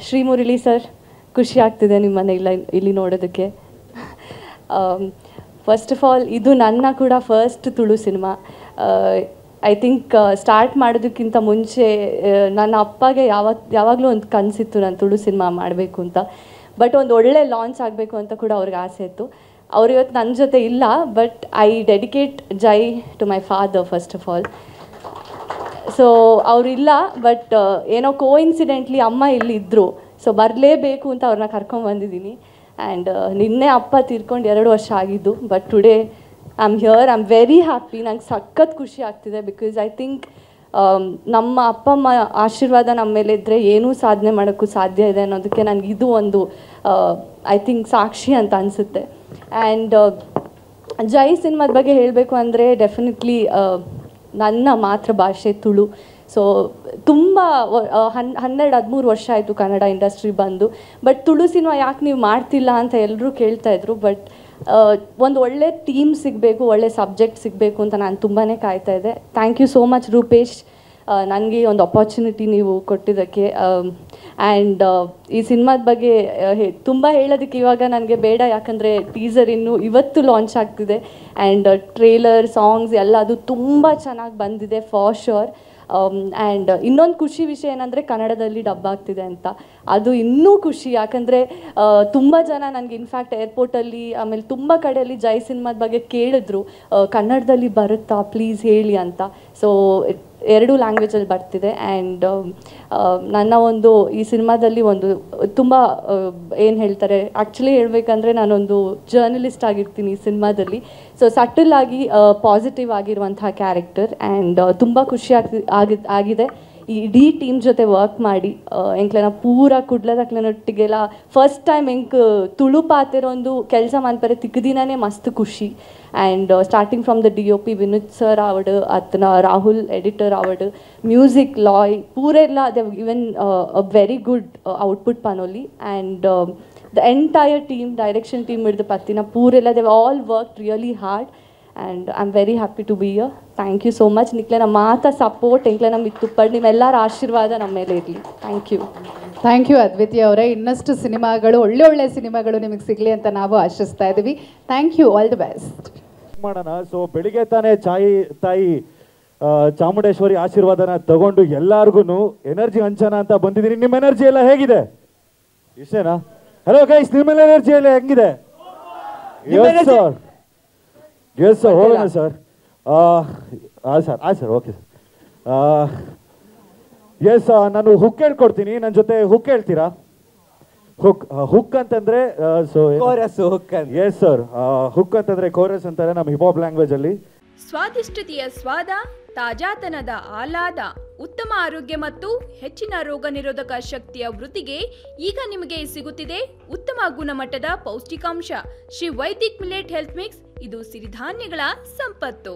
Shri Murali sir, ಖುಷಿ ಆಗ್ತಿದೆ ನಿಮ್ಮನ್ನು ಇಲ್ಲಿ ನೋಡೋದಕ್ಕೆ. ಫಸ್ಟ್ ಆಫ್ ಆಲ್ ಇದು ನನ್ನ ಕೂಡ first Tulu cinema. I think start ಮಾಡೋದಕ್ಕಿಂತ ಮುಂಚೆ ನನ್ನ ಅಪ್ಪಗೆ ಯಾವಾಗಲೂ ಒಂದು ಕನಸಿತ್ತು ನಾನು ತುಳು ಸಿನಿಮಾ ಮಾಡಬೇಕು ಅಂತ. ಬಟ್ ಒಂದು ಒಳ್ಳೆ ಲಾಂಚ್ ಆಗಬೇಕು ಅಂತ ಕೂಡ ಅವ್ರಿಗೆ ಆಸೆ ಇತ್ತು. ಅವ್ರು ಇವತ್ತು ನನ್ನ ಜೊತೆ ಇಲ್ಲ, ಬಟ್ ಐ ಡೆಡಿಕೇಟ್ ಜೈ to my father first of all. So ಅವರಿಲ್ಲ, ಬಟ್ ಏನೋ ಕೋಇನ್ಸಿಡೆಂಟ್ಲಿ ಅಮ್ಮ ಇಲ್ಲಿ ಇದ್ದರು. ಸೊ ಬರಲೇಬೇಕು ಅಂತ ಅವ್ರನ್ನ ಕರ್ಕೊಂಡ್ಬಂದಿದ್ದೀನಿ. ಆ್ಯಂಡ್ ನಿನ್ನೆ ಅಪ್ಪ ತೀರ್ಕೊಂಡು 2 ವರ್ಷ ಆಗಿದ್ದು, but today I am here. I am very happy. ನಂಗೆ ಸಖತ್ ಖುಷಿ ಆಗ್ತಿದೆ. ಬಿಕಾಸ್ ಐ ಥಿಂಕ್ ನಮ್ಮ ಅಪ್ಪ ಅಮ್ಮ ಆಶೀರ್ವಾದ ನಮ್ಮ ಮೇಲೆ ಇದ್ದರೆ ಏನೂ ಸಾಧನೆ ಮಾಡೋಕ್ಕೂ ಸಾಧ್ಯ ಇದೆ ಅನ್ನೋದಕ್ಕೆ ನನಗೆ ಇದು ಒಂದು ಐ ಥಿಂಕ್ ಸಾಕ್ಷಿ ಅಂತ ಅನಿಸುತ್ತೆ. ಆ್ಯಂಡ್ ಜೈ ಸಿನಿಮಾದ ಬಗ್ಗೆ ಹೇಳಬೇಕು ಅಂದರೆ ಡೆಫಿನೆಟ್ಲಿ ನನ್ನ ಮಾತೃಭಾಷೆ ತುಳು. ಸೊ ತುಂಬ 12-13 ವರ್ಷ ಆಯಿತು ಕನ್ನಡ ಇಂಡಸ್ಟ್ರಿ ಬಂದು. ಬಟ್ ತುಳು ಸಿನಿಮಾ ಯಾಕೆ ನೀವು ಮಾಡ್ತಿಲ್ಲ ಅಂತ ಎಲ್ಲರೂ ಕೇಳ್ತಾಯಿದ್ರು. ಬಟ್ ಒಂದು ಒಳ್ಳೆ ಟೀಮ್ ಸಿಗಬೇಕು, ಒಳ್ಳೆ ಸಬ್ಜೆಕ್ಟ್ ಸಿಗಬೇಕು ಅಂತ ನಾನು ತುಂಬಾ ಕಾಯ್ತಾ ಇದ್ದೆ. Thank you so much Rupesh, ನನಗೆ ಒಂದು ಅಪಾರ್ಚುನಿಟಿ ನೀವು ಕೊಟ್ಟಿದ್ದಕ್ಕೆ. ಆ್ಯಂಡ್ ಈ ಸಿನಿಮಾದ ಬಗ್ಗೆ ತುಂಬ ಹೇಳೋದಕ್ಕೆ ಇವಾಗ ನನಗೆ ಬೇಡ, ಯಾಕಂದರೆ ಟೀಸರ್ ಇನ್ನೂ ಇವತ್ತು ಲಾಂಚ್ ಆಗ್ತಿದೆ. ಆ್ಯಂಡ್ ಟ್ರೇಲರ್, ಸಾಂಗ್ಸ್ ಎಲ್ಲ ಅದು ತುಂಬ ಚೆನ್ನಾಗಿ ಬಂದಿದೆ ಫಾರ್ ಶ್ಯೂರ್. ಆ್ಯಂಡ್ ಇನ್ನೊಂದು ಖುಷಿ ವಿಷಯ ಏನಂದರೆ ಕನ್ನಡದಲ್ಲಿ ಡಬ್ ಆಗ್ತಿದೆ ಅಂತ. ಅದು ಇನ್ನೂ ಖುಷಿ, ಯಾಕಂದರೆ ತುಂಬ ಜನ ನನಗೆ ಇನ್ಫ್ಯಾಕ್ಟ್ ಏರ್ಪೋರ್ಟಲ್ಲಿ ಆಮೇಲೆ ತುಂಬ ಕಡೆಯಲ್ಲಿ ಜೈ ಸಿನಿಮಾದ ಬಗ್ಗೆ ಕೇಳಿದ್ರು, ಕನ್ನಡದಲ್ಲಿ ಬರುತ್ತಾ ಪ್ಲೀಸ್ ಹೇಳಿ ಅಂತ. ಸೊ 2 ಲ್ಯಾಂಗ್ವೇಜಲ್ಲಿ ಬರ್ತಿದೆ. ಆ್ಯಂಡ್ ನನ್ನ ಒಂದು ಈ ಸಿನಿಮಾದಲ್ಲಿ ಒಂದು ತುಂಬ ಏನು ಹೇಳ್ತಾರೆ, ಆ್ಯಕ್ಚುಲಿ ಹೇಳಬೇಕಂದ್ರೆ ನಾನೊಂದು ಜರ್ನಲಿಸ್ಟ್ ಆಗಿರ್ತೀನಿ ಈ ಸಿನಿಮಾದಲ್ಲಿ. ಸೊ ಸಟಲ್ ಆಗಿ ಪಾಸಿಟಿವ್ ಆಗಿರುವಂತಹ ಕ್ಯಾರೆಕ್ಟರ್. ಆ್ಯಂಡ್ ತುಂಬ ಖುಷಿ ಆಗಿದೆ ಈ ಇಡೀ ಟೀಮ್ ಜೊತೆ ವರ್ಕ್ ಮಾಡಿ. ಎಂಕ್ಲೆನ ಪೂರ ಕುಡ್ಲದಕ್ಲೆನೊಟ್ಟಿಗೆಲ್ಲ ಫಸ್ಟ್ ಟೈಮ್ ಎಂಕ್ ತುಳು ಪಾತಿರೊಂದು ಕೆಲಸ ಮನ್ಪರೆ ತಿಕ್ಕದಿನೇ ಮಸ್ತ್ ಖುಷಿ. And starting from the DOP Vinod sir ಆವಡು, ಅತನ ರಾಹುಲ್ ಎಡಿಟರ್ ಆವಡು, ಮ್ಯೂಸಿಕ್ ಲಾಯ್ ಪೂರೆಲ್ಲ they given a very good output ಪನೋಲಿ. And the entire team, direction team ಹಿಡಿದು ಪತ್ತಿನ ಪೂರೆಲ್ಲ they all work really hard. And I am very happy to be here. Thank you so much. ನಿಕ್ಲೆನ ಮಾತಾ support ಎಂಕ್ಲೆನ ಮಿತ್ತುಪ್ಪಡ್ ನಿಮ್ಮೆಲ್ಲರ ಆಶೀರ್ವಾದ ನಮ್ಮ ಮೇಲೆ ಇರಲಿ. Thank you. Thank you Adviti ಅವರೇ. ಇನ್ನಷ್ಟು ಸಿನಿಮಾಗಳು, ಒಳ್ಳೆ ಸಿನಿಮಾಗಳು ನಿಮಗೆ ಸಿಗಲಿ ಅಂತ ನಾವು ಆಶಿಸ್ತಾ ಇದ್ದೀವಿ. Thank you, all the best. ಮಾಡೋಣ. ಸೊ ಬೆಳಿಗ್ಗೆ ತಾನೇ ತಾಯಿ ಚಾಮುಂಡೇಶ್ವರಿ ಆಶೀರ್ವಾದನ ತಗೊಂಡು ಎಲ್ಲಾರ್ಗು ಎನರ್ಜಿ ಹಂಚೋಣ ಅಂತ ಬಂದಿದ್ದೀನಿ. ನಿಮ್ಮ ಎನರ್ಜಿ ಎಲ್ಲ ಹೇಗಿದೆ? ಇಷ್ಟೇನಾ? ಹಲೋ ಗೈಸ್, ನಿಮ್ಮ ಎನರ್ಜಿ ಎಲ್ಲ ಹೆಂಗಿದೆ? ಸರ್ ಎಸ್ ಸರ್, ಹೋಗೋಣ sir. Sir okay sir. Yes, ನಾನು ಹುಕ್ ಹೇಳ್ಕೊಡ್ತೀನಿ, ನನ್ನ ಜೊತೆ ಹುಕ್ ಹೇಳ್ತೀರಾ? ಹುಕ್ ಅಂತಂದ್ರೆ ಎಸ್ ಸರ್, ಹುಕ್ ಅಂತಂದ್ರೆ ಕೋರಸ್ ಅಂತಾರೆ ನಮ್ಮ ಹಿಪ್ ಹಾಪ್ ಲ್ಯಾಂಗ್ವೇಜ್ ಅಲ್ಲಿ. ಸ್ವಾದಿಷ್ಟತೆಯ ಸ್ವಾದ, ತಾಜಾತನದ ಆಹ್ಲಾದ, ಉತ್ತಮ ಆರೋಗ್ಯ ಮತ್ತು ಹೆಚ್ಚಿನ ರೋಗ ನಿರೋಧಕ ಶಕ್ತಿಯ ವೃದ್ಧಿಗೆ ಈಗ ನಿಮಗೆ ಸಿಗುತ್ತಿದೆ ಉತ್ತಮ ಗುಣಮಟ್ಟದ ಪೌಷ್ಟಿಕಾಂಶ Shri Vaidik millet health mix. ಇದು ಸಿರಿಧಾನ್ಯಗಳ ಸಂಪತ್ತು.